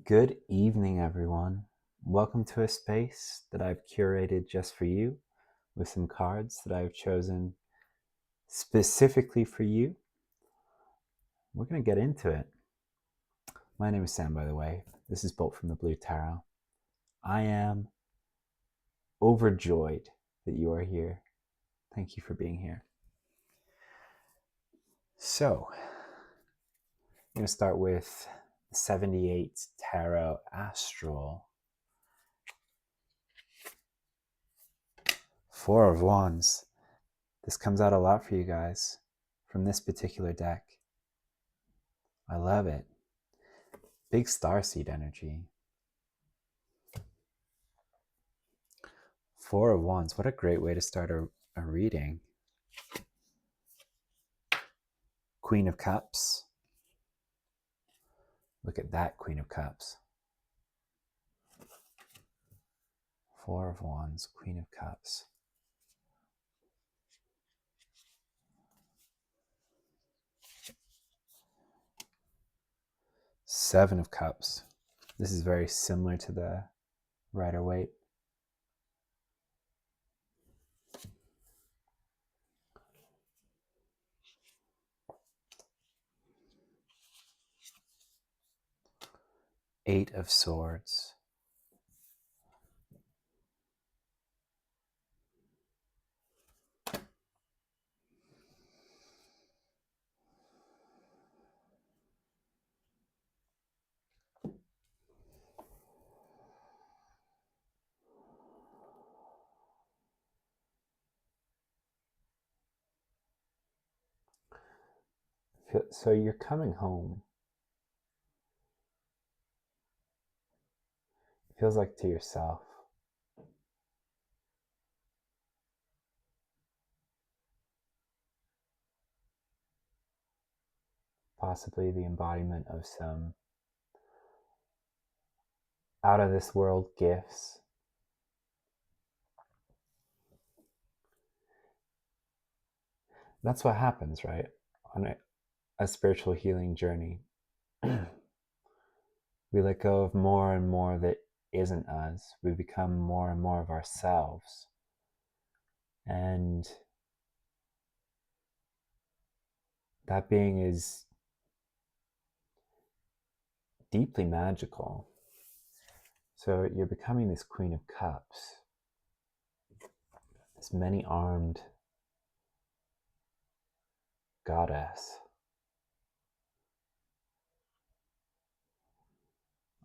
Good evening, everyone. Welcome to a space that I've curated just for you with some cards that I've chosen specifically for you. We're going to get into it. My name is Sam, by the way. This is Bolt from the Blue Tarot. I am overjoyed that you are here. Thank you for being here. So, I'm going to start with 78 Tarot Astral. Four of Wands. This comes out a lot for you guys from this particular deck. I love it. Big starseed energy. Four of Wands. What a great way to start a reading. Queen of Cups. Look at that Queen of Cups. Four of Wands, Queen of Cups. Seven of Cups. This is very similar to the Rider-Waite. Eight of Swords. So you're coming home. It feels like to yourself. Possibly the embodiment of some out of this world gifts. That's what happens, right? On a spiritual healing journey. We let go of more and more that isn't us. We become more and more of ourselves. And that being is deeply magical. So you're becoming this Queen of Cups, this many-armed goddess.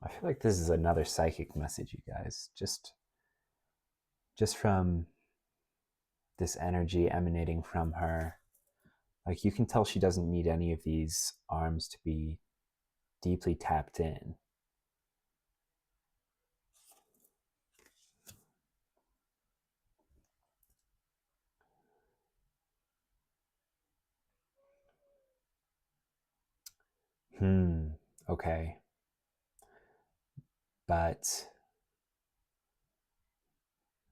I feel like this is another psychic message, you guys. Just from this energy emanating from her. Like, you can tell she doesn't need any of these arms to be deeply tapped in. Okay. But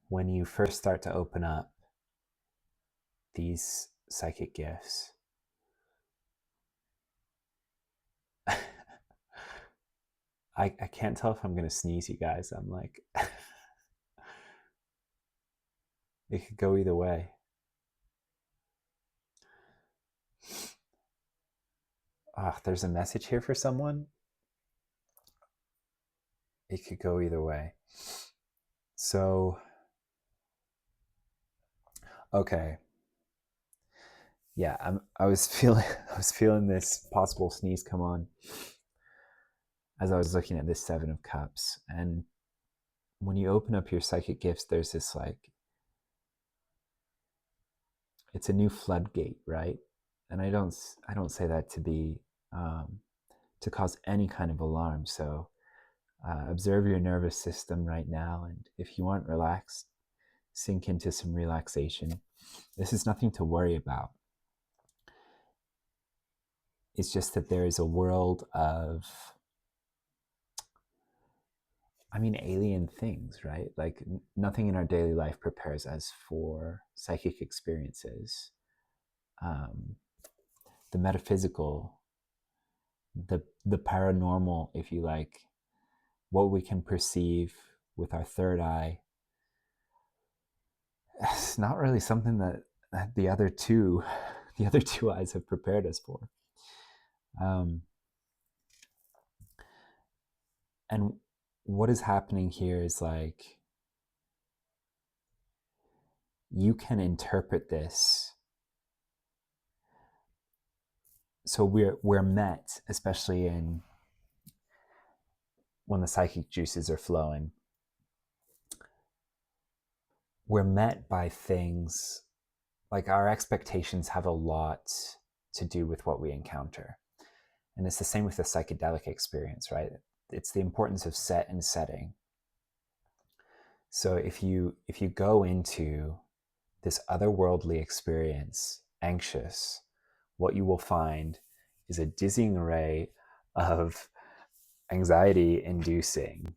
when you first start to open up these psychic gifts, I can't tell if I'm going to sneeze, you guys. I'm like, it could go either way. There's a message here for someone. It could go either way. So, okay. Yeah, I was feeling this possible sneeze come on as I was looking at this Seven of Cups. And when you open up your psychic gifts, there's this, like, it's a new floodgate, right? And I don't say that to be to cause any kind of alarm. So observe your nervous system right now, and if you aren't relaxed, sink into some relaxation. This is nothing to worry about. It's just that there is a world of, alien things, right? Like, nothing in our daily life prepares us for psychic experiences. The metaphysical, the paranormal, if you like, what we can perceive with our third eye, it's not really something that the other two eyes have prepared us for. And what is happening here is like, you can interpret this. So we're met, especially in when the psychic juices are flowing, we're met by things like our expectations have a lot to do with what we encounter. And it's the same with the psychedelic experience, right? It's the importance of set and setting. So if you go into this otherworldly experience anxious, what you will find is a dizzying array of anxiety inducing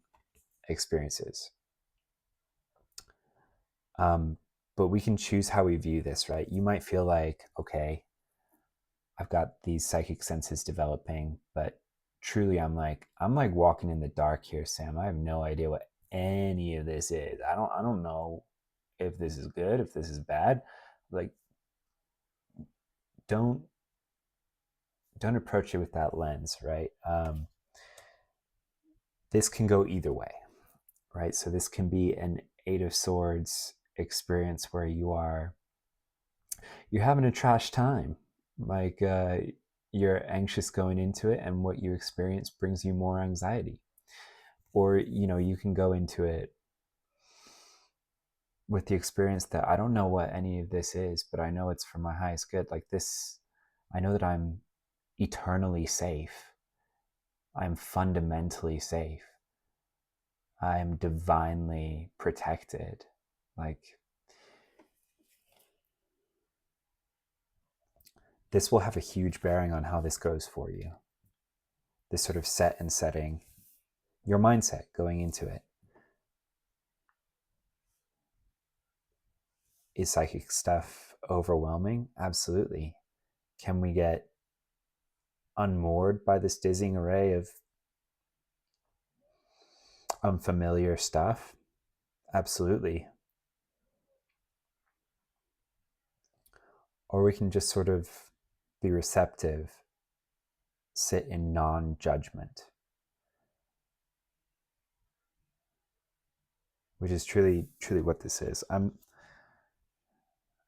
experiences. But we can choose how we view this, right? You might feel like, okay, I've got these psychic senses developing, but truly I'm like walking in the dark here, Sam. I have no idea what any of this is. I don't know if this is good, if this is bad. Like, don't approach it with that lens, right? This can go either way, right? So this can be an Eight of Swords experience where you're having a trash time, like you're anxious going into it, and what you experience brings you more anxiety. Or you can go into it with the experience that I don't know what any of this is, but I know it's for my highest good. Like this, I know that I'm eternally safe. I'm fundamentally safe. I'm divinely protected. Like, this will have a huge bearing on how this goes for you. This sort of set and setting, your mindset going into it. Is psychic stuff overwhelming? Absolutely. Can we get unmoored by this dizzying array of unfamiliar stuff? Absolutely. Or we can just sort of be receptive, sit in non-judgment, which is truly what this is. I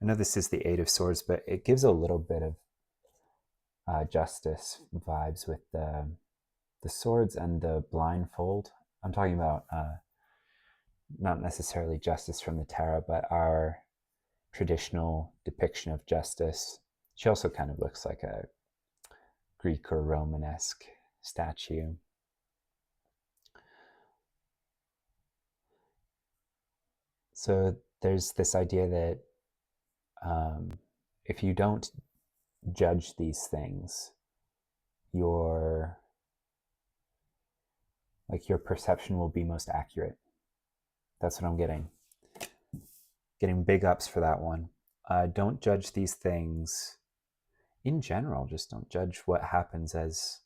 know this is the Eight of Swords, but it gives a little bit of justice vibes with the swords and the blindfold. I'm talking about not necessarily justice from the tarot, but our traditional depiction of justice. She also kind of looks like a Greek or Romanesque statue. So there's this idea that if you don't judge these things, your perception will be most accurate. That's what I'm getting. Getting big ups for that one. Don't judge these things in general. Just don't judge what happens as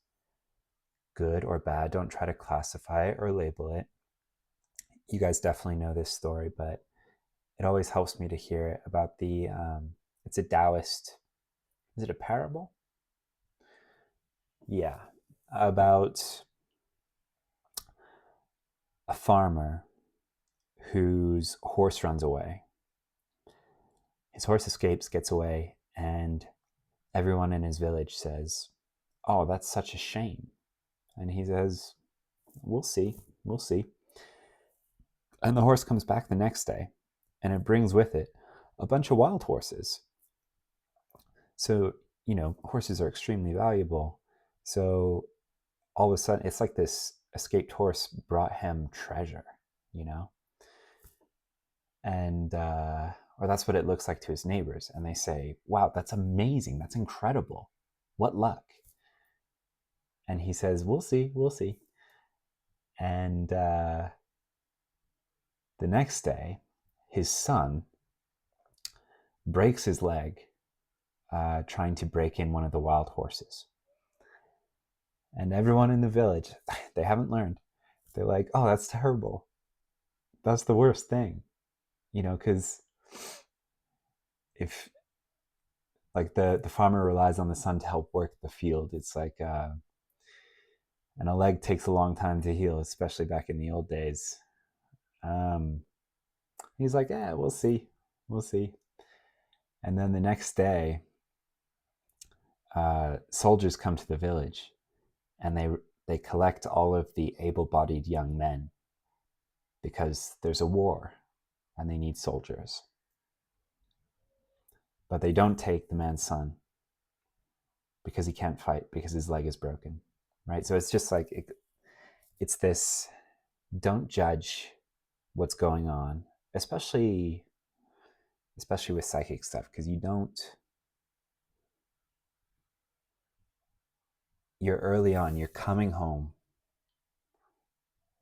good or bad. Don't try to classify it or label it. You guys definitely know this story, but it always helps me to hear about the, it's a Taoist, is it a parable? Yeah, about a farmer whose horse runs away. His horse escapes, gets away, and everyone in his village says, "Oh, that's such a shame." And he says, we'll see. And the horse comes back the next day, and it brings with it a bunch of wild horses. So, horses are extremely valuable. So all of a sudden, it's like this escaped horse brought him treasure, and or that's what it looks like to his neighbors. And they say, "Wow, that's amazing. That's incredible. What luck." And he says, we'll see. And the next day, his son breaks his leg trying to break in one of the wild horses. And everyone in the village, they haven't learned. They're like, oh, that's terrible. That's the worst thing, because if like the farmer relies on the sun to help work the field, it's like, and a leg takes a long time to heal, especially back in the old days. Um, he's like, yeah, we'll see. We'll see. And then the next day, soldiers come to the village and they collect all of the able-bodied young men because there's a war and they need soldiers. But they don't take the man's son because he can't fight because his leg is broken, right? So it's just like, it's this, don't judge what's going on, especially with psychic stuff, because you're early on, you're coming home,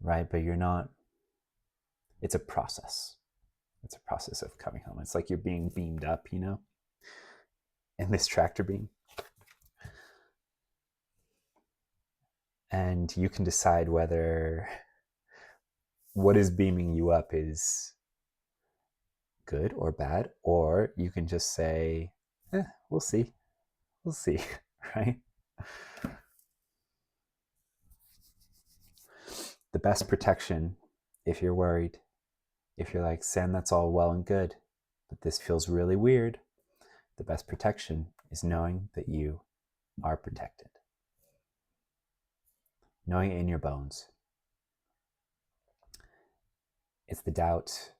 right? But you're not, it's a process. It's a process of coming home. It's like you're being beamed up, in this tractor beam. And you can decide whether what is beaming you up is good or bad, or you can just say, we'll see. We'll see, right? The best protection, if you're worried, if you're like, Sam, that's all well and good, but this feels really weird, the best protection is knowing that you are protected. Knowing it in your bones. It's the doubt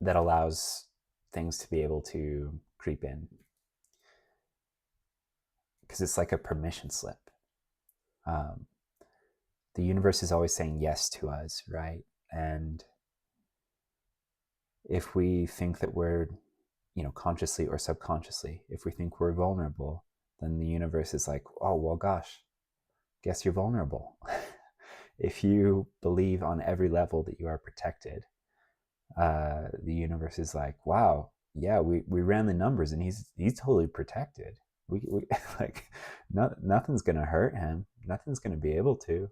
that allows things to be able to creep in. Because it's like a permission slip. The universe is always saying yes to us, right? And if we think that we're, consciously or subconsciously, if we think we're vulnerable, then the universe is like, oh, well, gosh, guess you're vulnerable. If you believe on every level that you are protected, the universe is like, wow, yeah, we ran the numbers and he's totally protected. We like, nothing's gonna hurt him. Nothing's gonna be able to.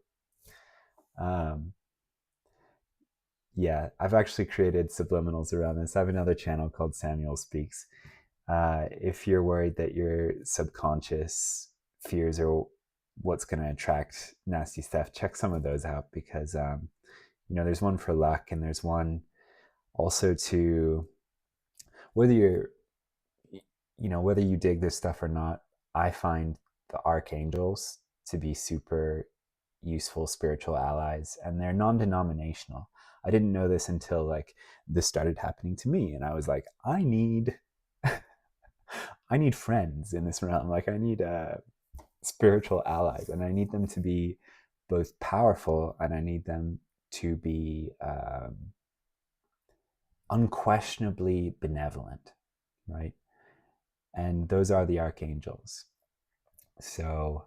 Yeah, I've actually created subliminals around this. I have another channel called Samuel Speaks. If you're worried that your subconscious fears are what's going to attract nasty stuff, check some of those out, because there's one for luck, and there's one also to whether whether you dig this stuff or not. I find the archangels to be super useful spiritual allies, and they're non-denominational. I didn't know this until like this started happening to me, and I was like, I need friends in this realm. Like, I need spiritual allies, and I need them to be both powerful, and I need them to be unquestionably benevolent, right? And those are the archangels. So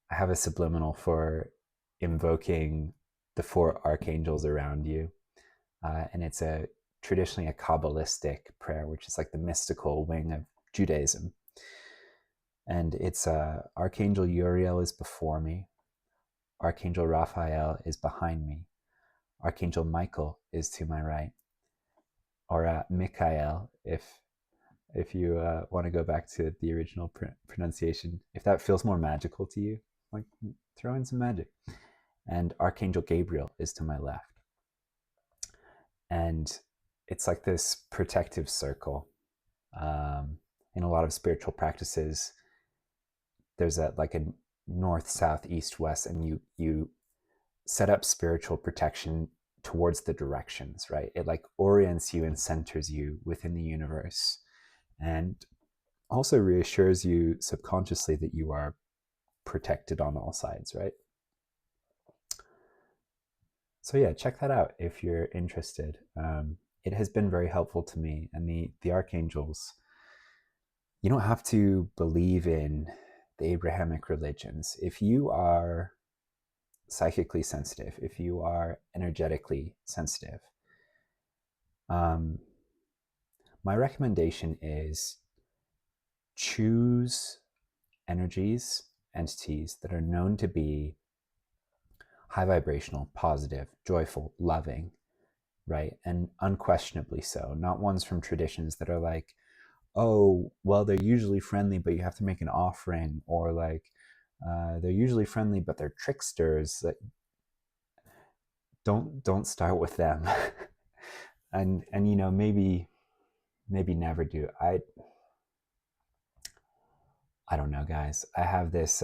I have a subliminal for invoking the 4 archangels around you, and it's traditionally a Kabbalistic prayer, which is like the mystical wing of Judaism. And it's Archangel Uriel is before me, Archangel Raphael is behind me, Archangel Michael is to my right, or Micaela, if you want to go back to the original pronunciation, if that feels more magical to you, like, throw in some magic. And Archangel Gabriel is to my left. And it's like this protective circle. In a lot of spiritual practices, there's like a north, south, east, west, and you set up spiritual protection towards the directions, right? It like orients you and centers you within the universe, and also reassures you subconsciously that you are protected on all sides, right? So yeah, check that out if you're interested. It has been very helpful to me. And the archangels, you don't have to believe in the Abrahamic religions. If you are psychically sensitive, if you are energetically sensitive, my recommendation is choose energies entities that are known to be high vibrational, positive, joyful, loving, right? And unquestionably so. Not ones from traditions that are like, oh, well, they're usually friendly, but you have to make an offering, or like, they're usually friendly, but they're tricksters. Like, don't start with them. and you know, maybe never do. I don't know, guys. I have this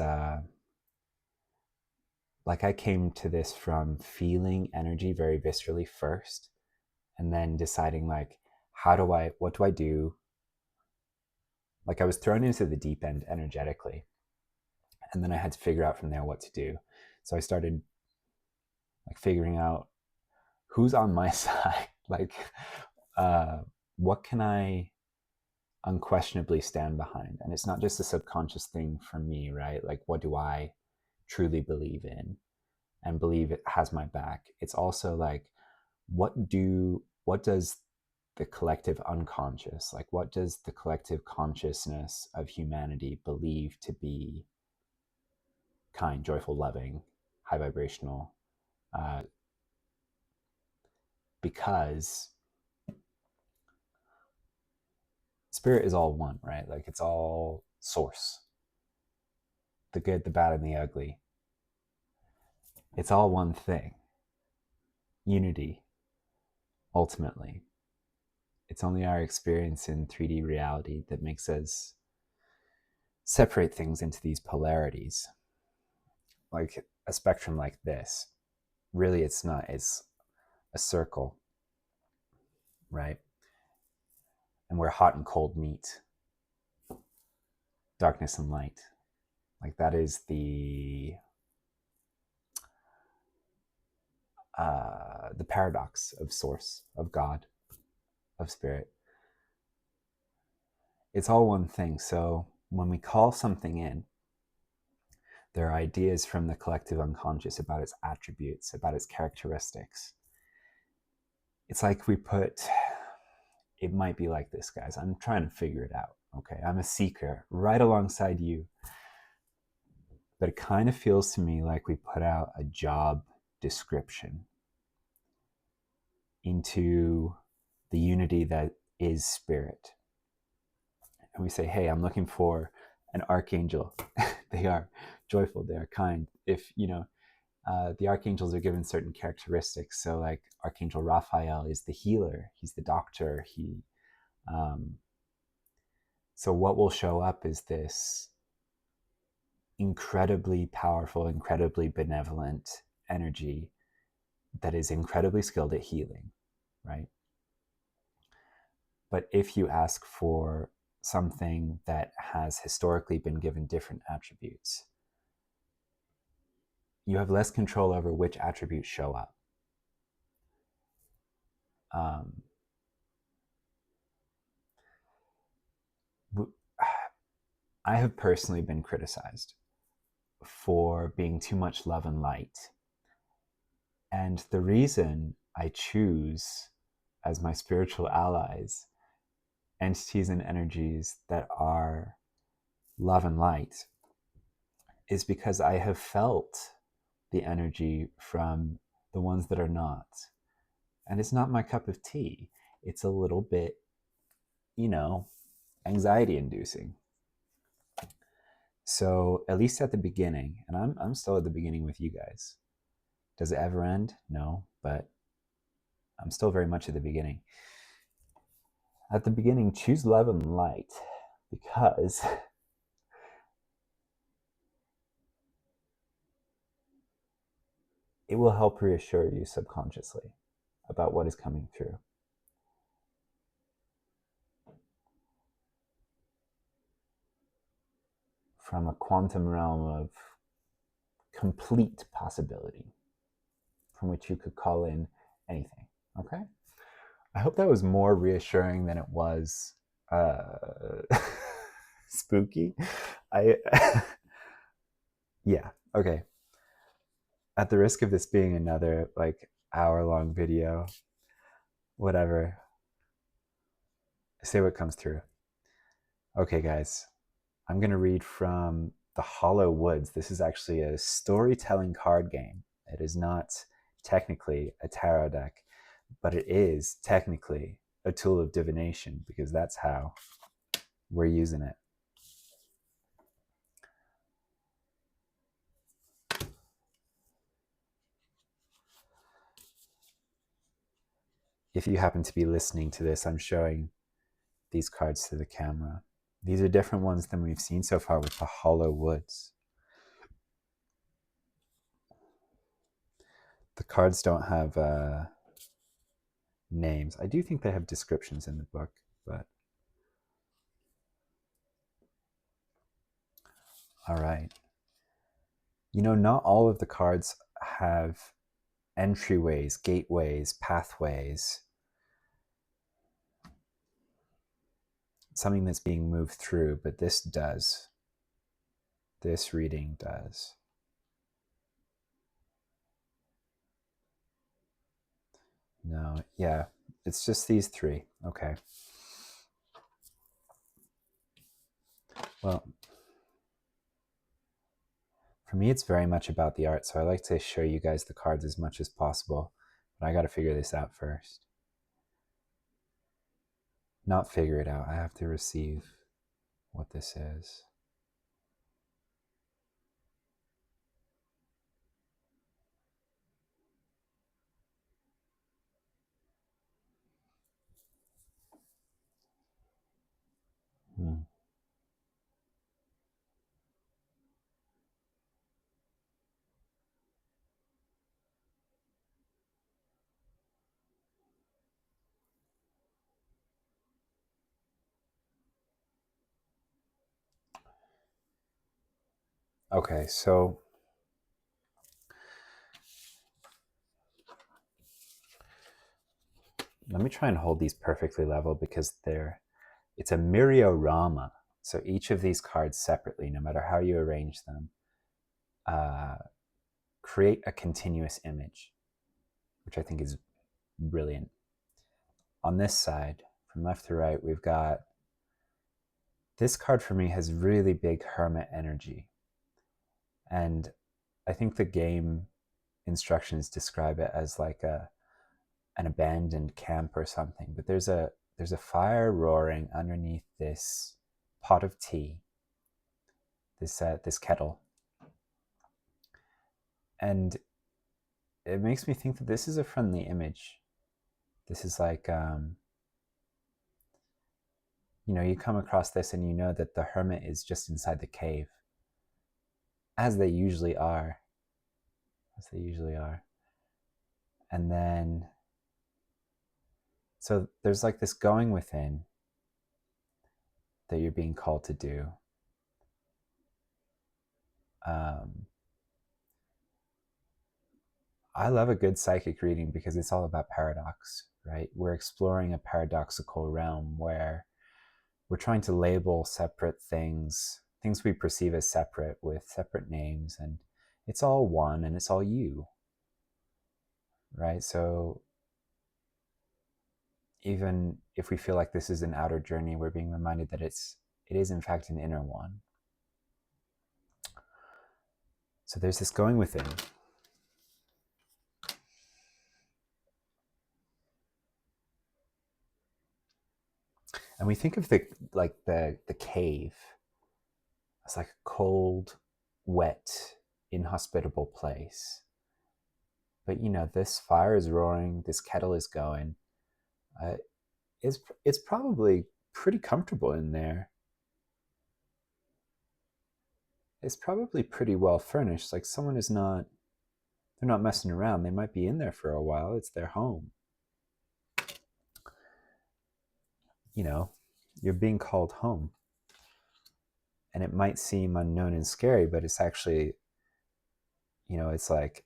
like, I came to this from feeling energy very viscerally first, and then deciding like, what do I do? Like, I was thrown into the deep end energetically, and then I had to figure out from there what to do. So I started like figuring out who's on my side. Like, what can I unquestionably stand behind? And it's not just a subconscious thing for me, right? Like, what do I truly believe in and believe it has my back? It's also like, what does the collective unconscious, like what does the collective consciousness of humanity believe to be kind, joyful, loving, high vibrational? Because spirit is all one, right? Like, it's all source, the good, the bad, and the ugly. It's all one thing. Unity, ultimately. It's only our experience in 3D reality that makes us separate things into these polarities. Like a spectrum like this, really it's not, it's a circle, right? And where hot and cold meet, darkness and light. Like, that is the paradox of source, of God, of spirit. It's all one thing. So when we call something in, there are ideas from the collective unconscious about its attributes, about its characteristics. It's like it might be like this, guys. I'm trying to figure it out, okay? I'm a seeker right alongside you. But it kind of feels to me like we put out a job description into the unity that is spirit. And we say, hey, I'm looking for an archangel. They are joyful, they are kind. If, you know, the archangels are given certain characteristics. So like Archangel Raphael is the healer, he's the doctor. So what will show up is this incredibly powerful, incredibly benevolent energy that is incredibly skilled at healing, right? But if you ask for something that has historically been given different attributes, you have less control over which attributes show up. I have personally been criticized for being too much love and light. And the reason I choose as my spiritual allies entities and energies that are love and light is because I have felt the energy from the ones that are not. And it's not my cup of tea. It's a little bit, you know, anxiety inducing. So at least at the beginning, and I'm still at the beginning with you guys. Does it ever end? No, but I'm still very much at the beginning. At the beginning, choose love and light, because it will help reassure you subconsciously about what is coming through. From a quantum realm of complete possibility, from which you could call in anything, okay? I hope that was more reassuring than it was spooky. Yeah, okay. At the risk of this being another like hour-long video, whatever, say what comes through. Okay, guys, I'm gonna read from the Hollow Woods. This is actually a storytelling card game. It is not technically a tarot deck, but it is technically a tool of divination, because that's how we're using it. If you happen to be listening to this, I'm showing these cards to the camera. These are different ones than we've seen so far with the Hollow Woods. The cards don't have names. I do think they have descriptions in the book, but all right. You know, not all of the cards have entryways, gateways, pathways, something that's being moved through, but this does. This reading does. No, yeah, it's just these three. Okay. Well, for me, it's very much about the art, so I like to show you guys the cards as much as possible, but I got to figure this out first. Not figure it out. I have to receive what this is. Okay, so let me try and hold these perfectly level, because it's a Meliora. So each of these cards separately, no matter how you arrange them, create a continuous image, which I think is brilliant. On this side, from left to right, we've got, this card for me has really big hermit energy. And I think the game instructions describe it as like an abandoned camp or something. But there's a fire roaring underneath this pot of tea, this kettle, and it makes me think that this is a friendly image. This is like, you know, you come across this and you know that the hermit is just inside the cave, as they usually are. And then, so there's like this going within that you're being called to do. I love a good psychic reading because it's all about paradox, right? We're exploring a paradoxical realm where we're trying to label separate things we perceive as separate, with separate names, and it's all one and it's all you, right? So even if we feel like this is an outer journey, we're being reminded that it is in fact an inner one. So there's this going within. And we think of the cave as like a cold, wet, inhospitable place. But you know, this fire is roaring, this kettle is going. It's probably pretty comfortable in there. It's probably pretty well furnished. Like, they're not messing around. They might be in there for a while. It's their home. You know, you're being called home. And it might seem unknown and scary, but it's actually, you know, it's like,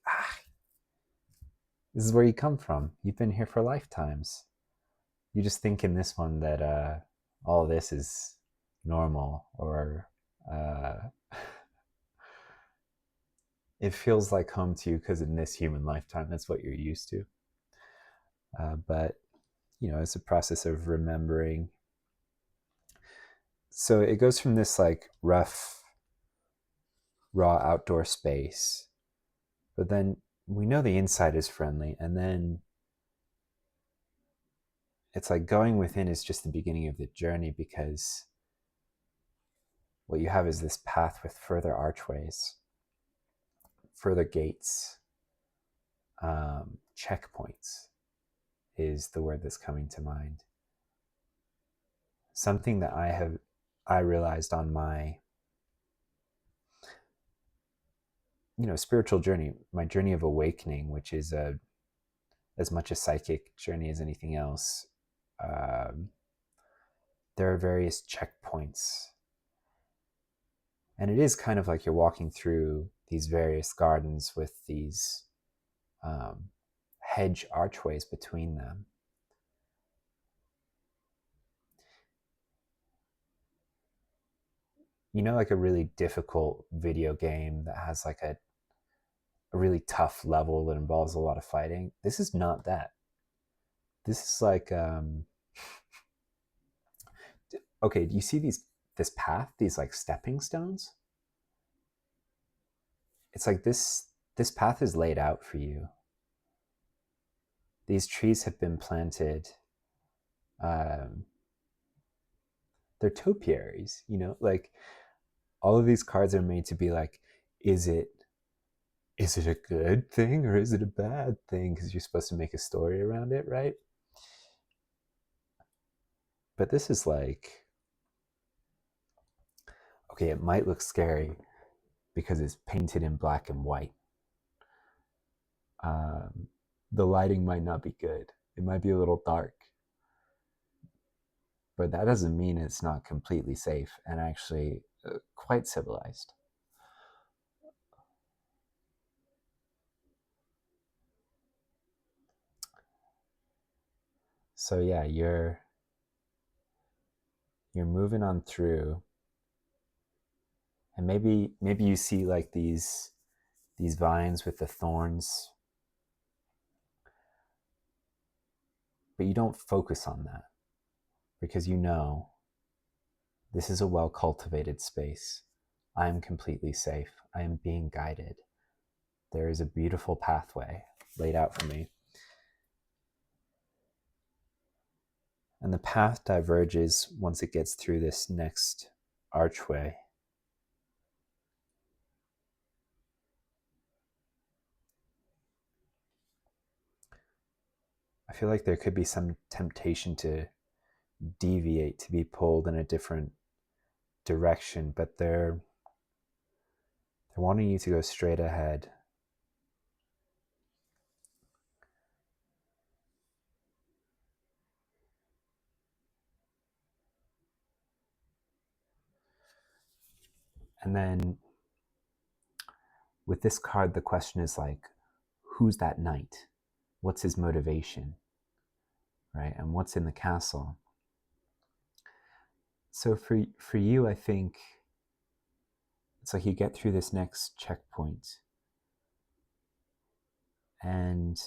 this is where you come from. You've been here for lifetimes. You just think in this one that all this is normal, or it feels like home to you because in this human lifetime, that's what you're used to. But, you know, it's a process of remembering. So it goes from this like rough raw outdoor space. But then we know the inside is friendly, and then it's like going within is just the beginning of the journey, because what you have is this path with further archways, further gates, checkpoints is the word that's coming to mind. Something that I realized on my spiritual journey, my journey of awakening, which is as much a psychic journey as anything else. There are various checkpoints, and it is kind of like you're walking through these various gardens with these hedge archways between them. Like a really difficult video game that has like a really tough level that involves a lot of fighting. This is not that. This is like, okay, do you see this path, these like stepping stones? It's like this path is laid out for you. These trees have been planted. They're topiaries, like all of these cards are made to be like, is it a good thing or is it a bad thing? Because you're supposed to make a story around it, right? But this is like, okay, it might look scary because it's painted in black and white. The lighting might not be good. It might be a little dark. But that doesn't mean it's not completely safe and actually quite civilized. So yeah, you're moving on through, and maybe you see like these vines with the thorns, but you don't focus on that because this is a well-cultivated space. I am completely safe. I am being guided. There is a beautiful pathway laid out for me. And the path diverges once it gets through this next archway. I feel like there could be some temptation to deviate, to be pulled in a different direction, but they're wanting you to go straight ahead. And then with this card, the question is like, who's that knight? What's his motivation? Right? And what's in the castle? So for you, I think it's like you get through this next checkpoint, and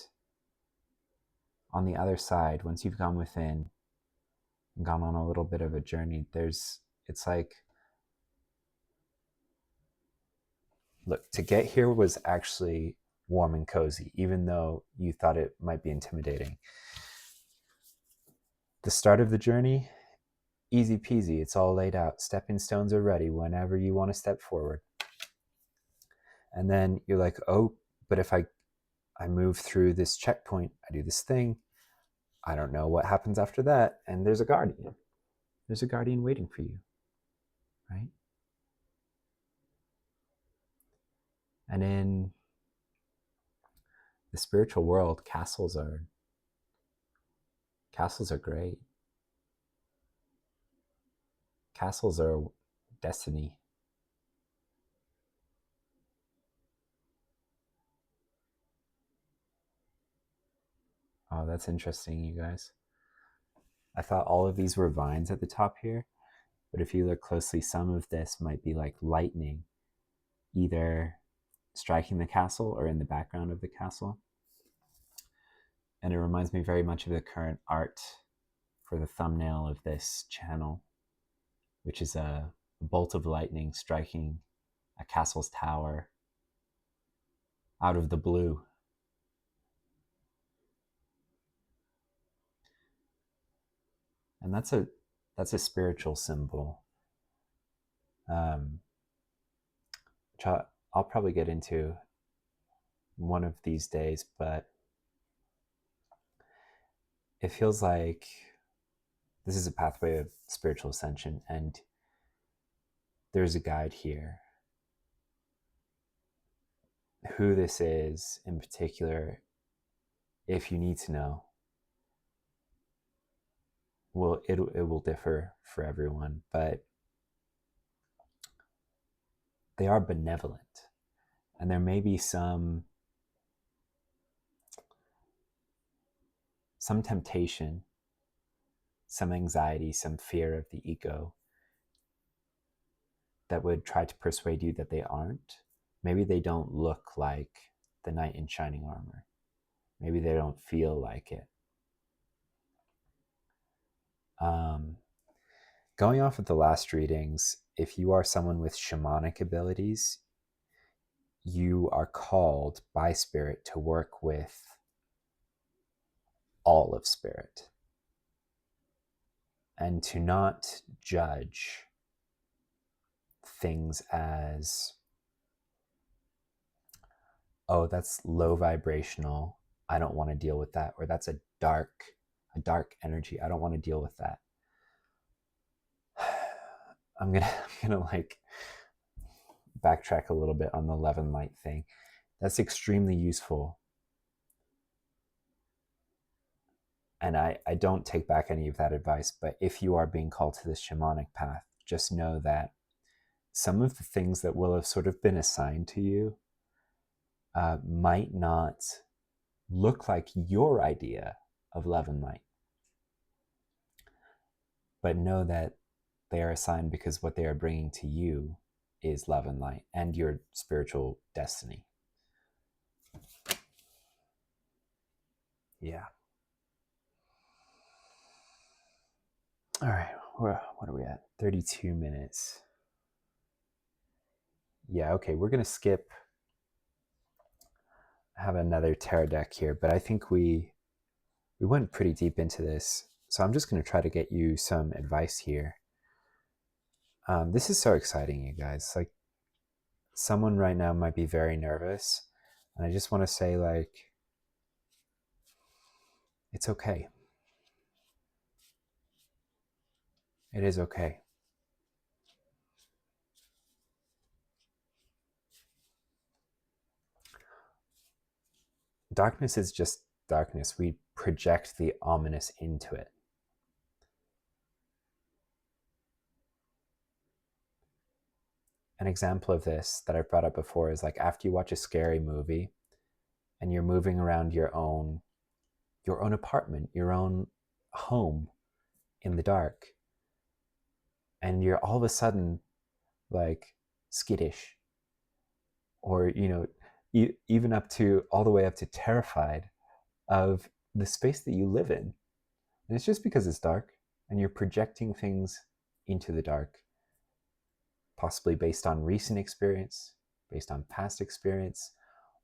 on the other side, once you've gone within and gone on a little bit of a journey, it's like, look, to get here was actually warm and cozy, even though you thought it might be intimidating. The start of the journey, easy peasy, it's all laid out. Stepping stones are ready whenever you want to step forward. And then you're like, oh, but if I move through this checkpoint, I do this thing, I don't know what happens after that. And there's a guardian. There's a guardian waiting for you, right? And in the spiritual world, castles are great. Castles are destiny. Oh, that's interesting, you guys. I thought all of these were vines at the top here, but if you look closely, some of this might be like lightning, either striking the castle or in the background of the castle. And it reminds me very much of the current art for the thumbnail of this channel, which is a bolt of lightning striking a castle's tower out of the blue. And that's a spiritual symbol, which I'll probably get into one of these days, but it feels like this is a pathway of spiritual ascension, and there's a guide here. Who this is in particular, if you need to know, it will differ for everyone, but they are benevolent, and there may be some temptation, some anxiety, some fear of the ego that would try to persuade you that they aren't. Maybe they don't look like the knight in shining armor. Maybe they don't feel like it. Going off of the last readings, if you are someone with shamanic abilities, you are called by spirit to work with all of spirit and to not judge things as, oh, that's low vibrational, I don't want to deal with that, or that's a dark energy, I don't want to deal with that. I'm gonna like backtrack a little bit on the love and light thing. That's extremely useful. And I don't take back any of that advice, but if you are being called to this shamanic path, just know that some of the things that will have sort of been assigned to you might not look like your idea of love and light. But know that they are assigned because what they are bringing to you is love and light and your spiritual destiny. Yeah. All right, what are we at? 32 minutes. Yeah, okay, we're going to have another tarot deck here, but I think we went pretty deep into this. So I'm just going to try to get you some advice here. This is so exciting, you guys. Like, someone right now might be very nervous, and I just want to say, like, it's okay. It is okay. Darkness is just darkness. We project the ominous into it. An example of this that I've brought up before is like after you watch a scary movie and you're moving around your own apartment, your own home in the dark, and you're all of a sudden like skittish, or even up to all the way up to terrified of the space that you live in. And it's just because it's dark and you're projecting things into the dark, possibly based on recent experience, based on past experience,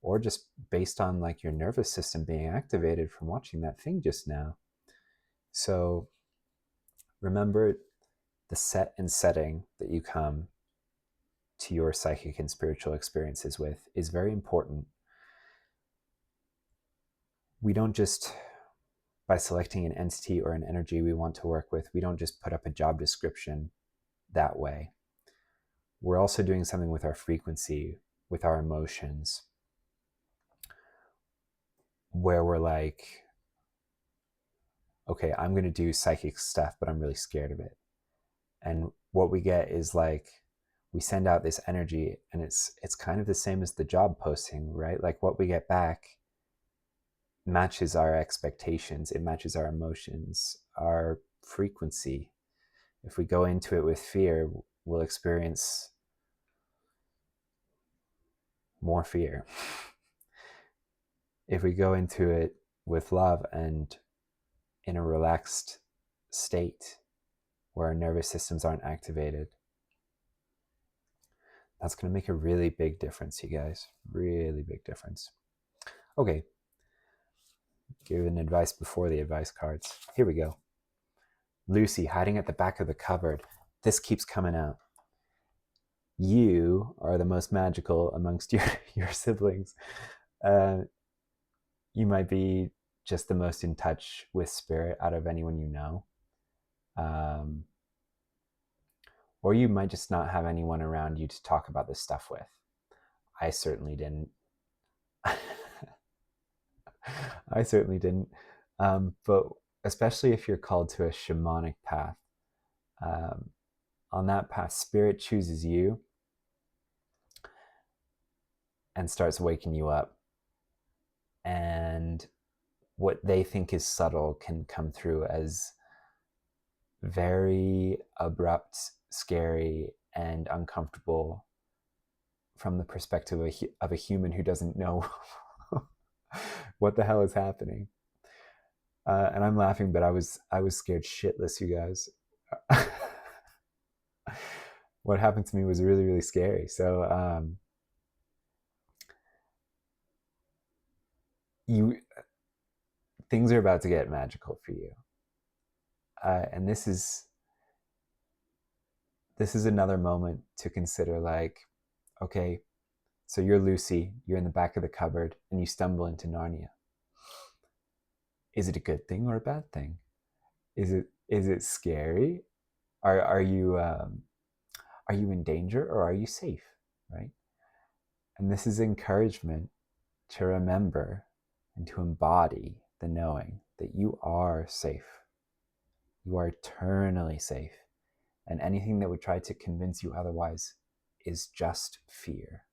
or just based on like your nervous system being activated from watching that thing just now. So remember, the set and setting that you come to your psychic and spiritual experiences with is very important. We don't just, by selecting an entity or an energy we want to work with, we don't just put up a job description that way. We're also doing something with our frequency, with our emotions, where we're like, okay, I'm going to do psychic stuff, but I'm really scared of it. And what we get is like, we send out this energy, and it's kind of the same as the job posting, right? Like what we get back matches our expectations, it matches our emotions, our frequency. If we go into it with fear, we'll experience more fear. If we go into it with love and in a relaxed state where our nervous systems aren't activated, That's going to make a really big difference, you guys. Really big difference. Okay. Giving advice before the advice cards. Here we go. Lucy hiding at the back of the cupboard. This keeps coming out. You are the most magical amongst your siblings. You might be just the most in touch with spirit out of anyone you know. Or you might just not have anyone around you to talk about this stuff with. I certainly didn't. I certainly didn't. But especially if you're called to a shamanic path, on that path, spirit chooses you and starts waking you up. And what they think is subtle can come through as very abrupt, scary, and uncomfortable from the perspective of a human who doesn't know what the hell is happening. And I'm laughing, but I was scared shitless, you guys. What happened to me was really, really scary. So things are about to get magical for you. And this is another moment to consider, like, okay, so you're Lucy, you're in the back of the cupboard, and you stumble into Narnia. Is it a good thing or a bad thing? Is it scary? Are you in danger, or are you safe, right? And this is encouragement to remember and to embody the knowing that you are safe. You are eternally safe. And anything that would try to convince you otherwise is just fear.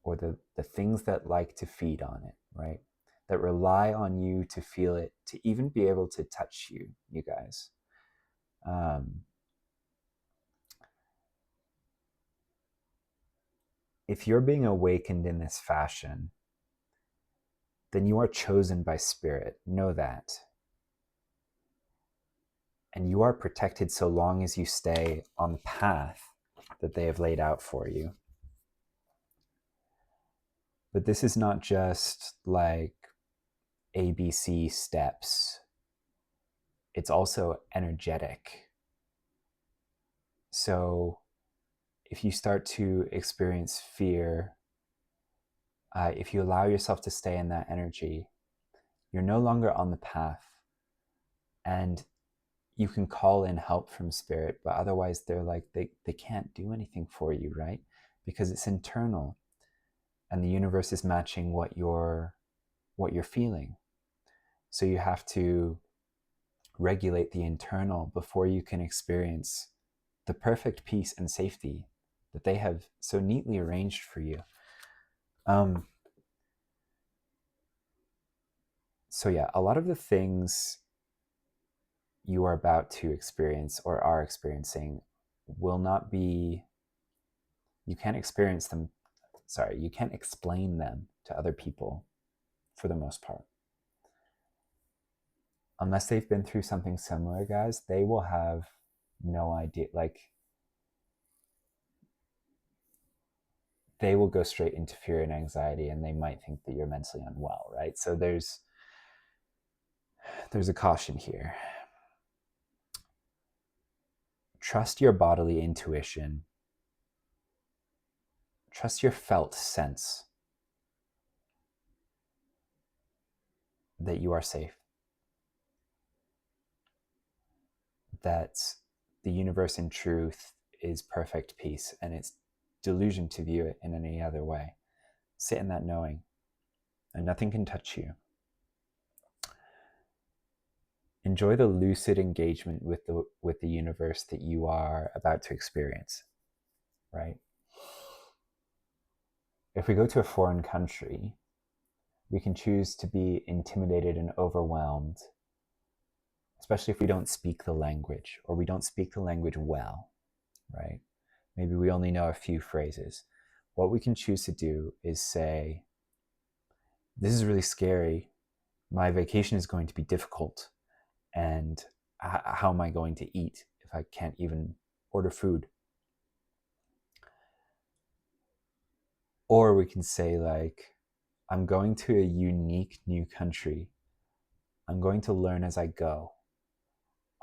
Or the things that like to feed on it, right? That rely on you to feel it, to even be able to touch you, you guys. If you're being awakened in this fashion, then you are chosen by spirit. Know that. And you are protected so long as you stay on the path that they have laid out for you. But this is not just like ABC steps. It's also energetic. So if you start to experience fear, if you allow yourself to stay in that energy, you're no longer on the path. And you can call in help from spirit, but otherwise they're like, they can't do anything for you, right? Because it's internal. And the universe is matching what you're feeling. So you have to regulate the internal before you can experience the perfect peace and safety that they have so neatly arranged for you. So yeah, a lot of the things you are about to experience or are experiencing will not be, you can't experience them, you can't explain them to other people for the most part. Unless they've been through something similar, guys, they will have no idea. Like, they will go straight into fear and anxiety, and they might think that you're mentally unwell, right? So there's a caution here. Trust your bodily intuition. Trust your felt sense that you are safe. That the universe in truth is perfect peace, and it's delusion to view it in any other way. Sit in that knowing, and nothing can touch you. Enjoy the lucid engagement with the universe that you are about to experience, right? If we go to a foreign country, we can choose to be intimidated and overwhelmed, especially if we don't speak the language, or we don't speak the language well, right? Maybe we only know a few phrases. What we can choose to do is say, this is really scary. My vacation is going to be difficult. And how am I going to eat if I can't even order food? Or we can say like, I'm going to a unique new country. I'm going to learn as I go.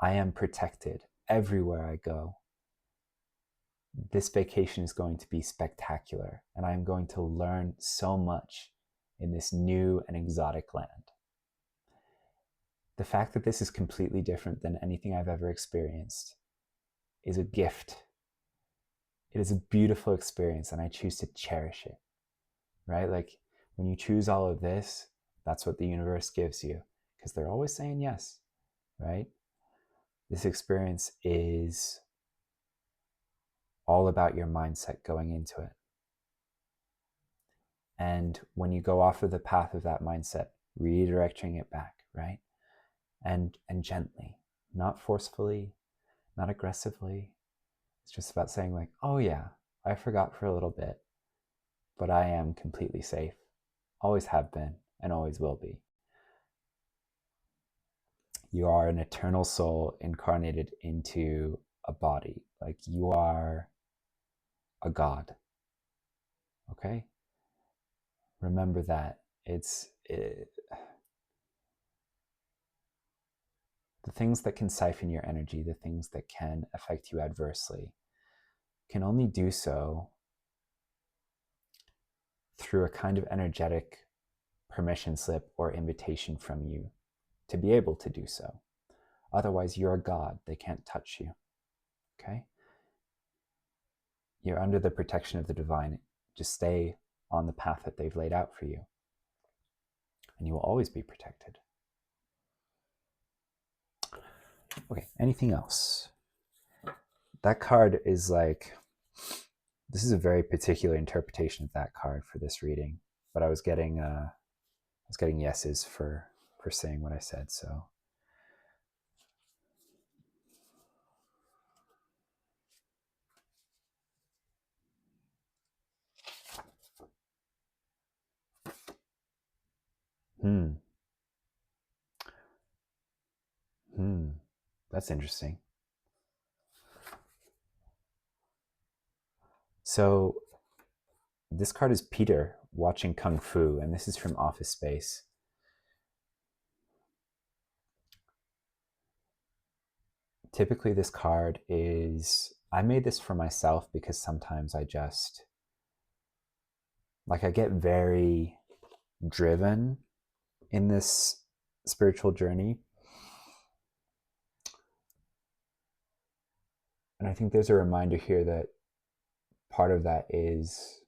I am protected everywhere I go. This vacation is going to be spectacular, and I'm going to learn so much in this new and exotic land. The fact that this is completely different than anything I've ever experienced is a gift. It is a beautiful experience, and I choose to cherish it, right? Like when you choose all of this, that's what the universe gives you, because they're always saying yes, right? This experience is all about your mindset going into it. And when you go off of the path of that mindset, redirecting it back, right? And gently, not forcefully, not aggressively. It's just about saying like, oh yeah, I forgot for a little bit, but I am completely safe. Always have been and always will be. You are an eternal soul incarnated into a body. Like you are a god. Okay? Remember that. The things that can siphon your energy, the things that can affect you adversely, can only do so through a kind of energetic permission slip or invitation from you to be able to do so. Otherwise, you're a god. They can't touch you. Okay? You're under the protection of the divine. Just stay on the path that they've laid out for you, and you will always be protected. Okay, anything else? That card is like, this is a very particular interpretation of that card for this reading, but I was getting yeses for saying what I said, so. That's interesting. So this card is Peter watching Kung Fu, and this is from Office Space. Typically this card is, I made this for myself because sometimes I just, like I get very driven in this spiritual journey. And I think there's a reminder here that part of that is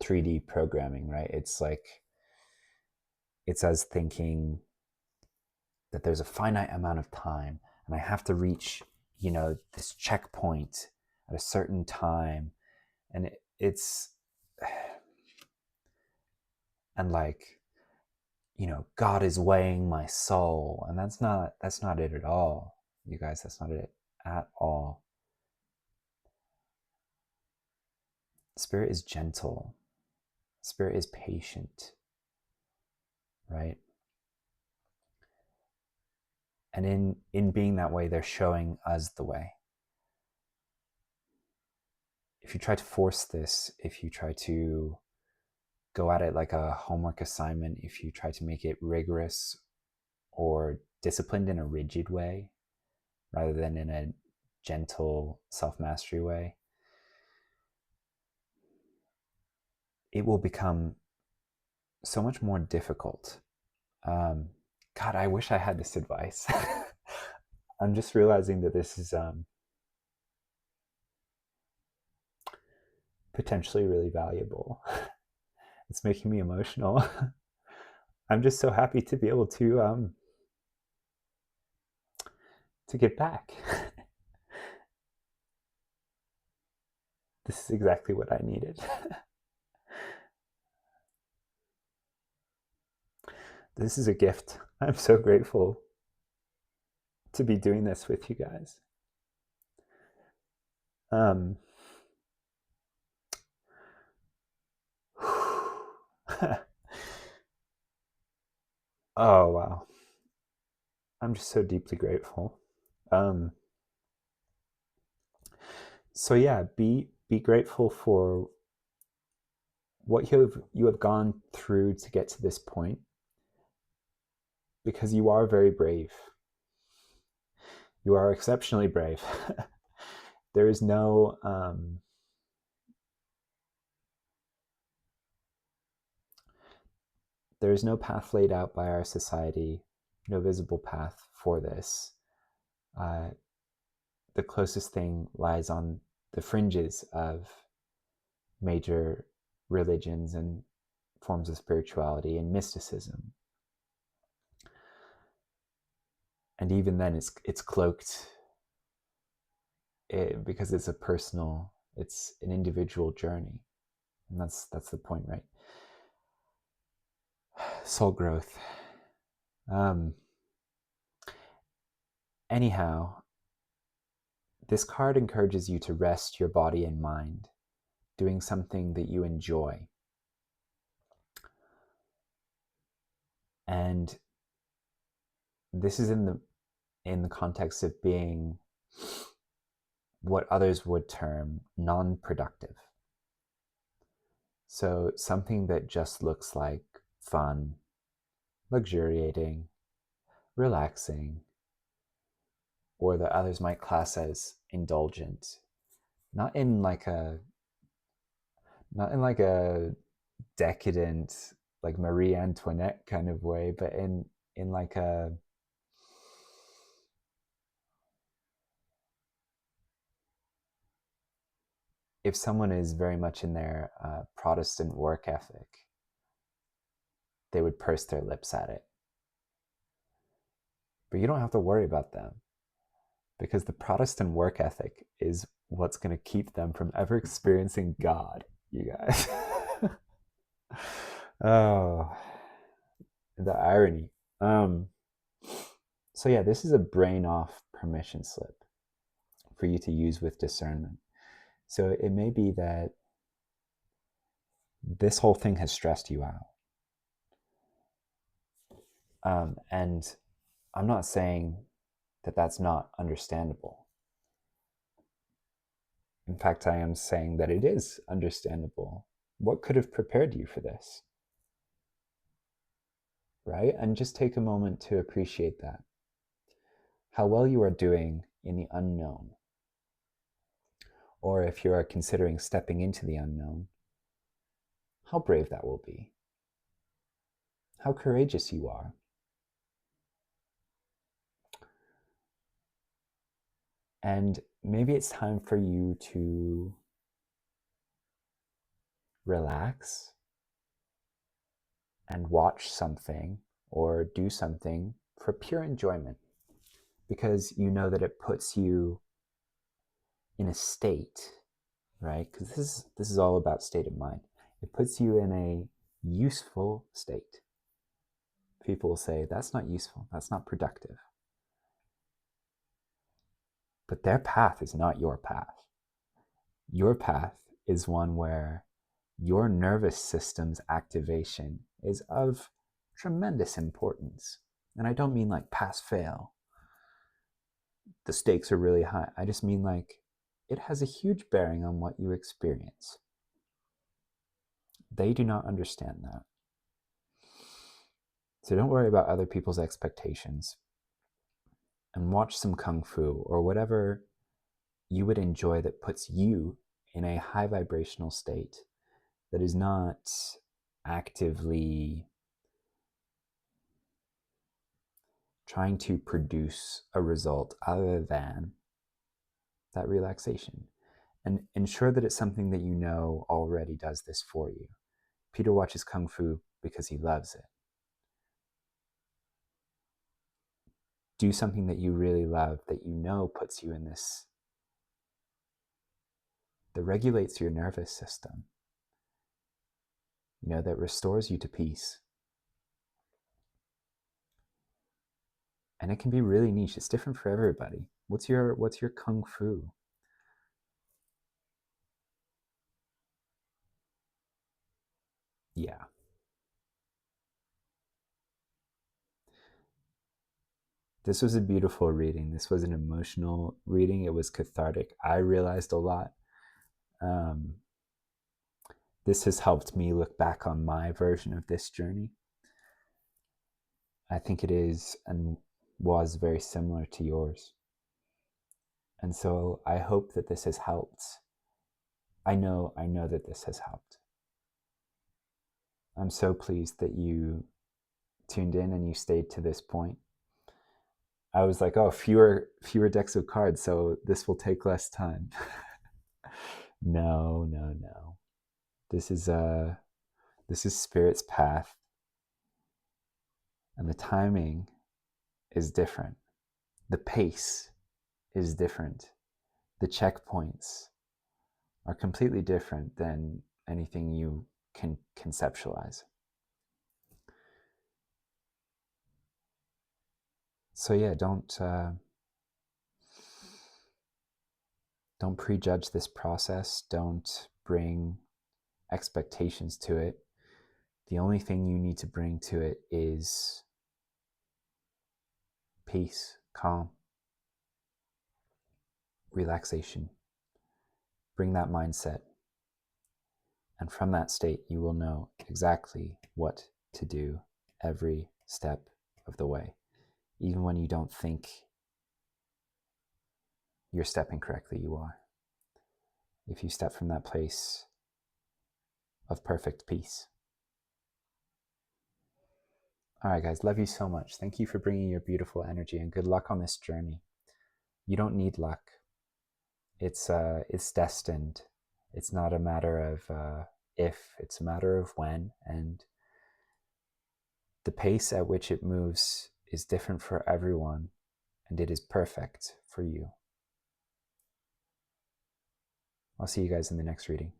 3D programming, right? It's like, it's us thinking that there's a finite amount of time and I have to reach, this checkpoint at a certain time. And it's, and like, God is weighing my soul. And that's not it at all. You guys, that's not it at all. Spirit is gentle. Spirit is patient, right? And in being that way, they're showing us the way. If you try to force this, if you try to go at it like a homework assignment, if you try to make it rigorous or disciplined in a rigid way, rather than in a gentle self-mastery way, it will become so much more difficult. God, I wish I had this advice. I'm just realizing that this is potentially really valuable. It's making me emotional. I'm just so happy to be able to get back. This is exactly what I needed. This is a gift. I'm so grateful to be doing this with you guys. Oh, wow. I'm just so deeply grateful. So yeah, be grateful for what you have gone through to get to this point, because you are very brave. You are exceptionally brave. There is no path laid out by our society, no visible path for this. The closest thing lies on the fringes of major religions and forms of spirituality and mysticism. And even then it's cloaked because it's a personal, it's an individual journey. And that's the point, right? Soul growth. Anyhow, this card encourages you to rest your body and mind, doing something that you enjoy. And this is in the context of being what others would term non-productive. So something that just looks like fun, luxuriating, relaxing, or that others might class as indulgent, not in like a decadent, like Marie Antoinette kind of way, but in like a if someone is very much in their Protestant work ethic, they would purse their lips at it. But you don't have to worry about them, because the Protestant work ethic is what's going to keep them from ever experiencing God, you guys. Oh, the irony. So yeah, this is a brain off permission slip for you to use with discernment. So it may be that this whole thing has stressed you out. And I'm not saying that that's not understandable. In fact, I am saying that it is understandable. What could have prepared you for this? Right? And just take a moment to appreciate that. How well you are doing in the unknown. Or if you are considering stepping into the unknown, how brave that will be. How courageous you are. And maybe it's time for you to relax and watch something or do something for pure enjoyment, because you know that it puts you in a state, right? Because this is all about state of mind. It puts you in a useful state. People will say, that's not useful, that's not productive. But their path is not your path. Your path is one where your nervous system's activation is of tremendous importance. And I don't mean like pass fail. The stakes are really high. I just mean like it has a huge bearing on what you experience. They do not understand that. So don't worry about other people's expectations, and watch some kung fu or whatever you would enjoy that puts you in a high vibrational state that is not actively trying to produce a result other than that relaxation. And ensure that it's something that you know already does this for you. Peter watches kung fu because he loves it. Do something that you really love, that you know puts you in this, that regulates your nervous system, that restores you to peace. And it can be really niche. It's different for everybody. What's your kung fu? Yeah. This was a beautiful reading. This was an emotional reading. It was cathartic. I realized a lot. this has helped me look back on my version of this journey. I think it is and was very similar to yours. And so I hope that this has helped. I know that this has helped. I'm so pleased that you tuned in and you stayed to this point. I was like, oh, fewer decks of cards, so this will take less time. No. This is Spirit's path, and the timing is different. The pace is different. The checkpoints are completely different than anything you can conceptualize. So yeah, don't prejudge this process. Don't bring expectations to it. The only thing you need to bring to it is peace, calm, relaxation. Bring that mindset. And from that state, you will know exactly what to do every step of the way. Even when you don't think you're stepping correctly, you are. If you step from that place of perfect peace. All right, guys, love you so much. Thank you for bringing your beautiful energy, and good luck on this journey. You don't need luck. It's destined. It's not a matter of if, it's a matter of when, and the pace at which it moves is different for everyone, and it is perfect for you. I'll see you guys in the next reading.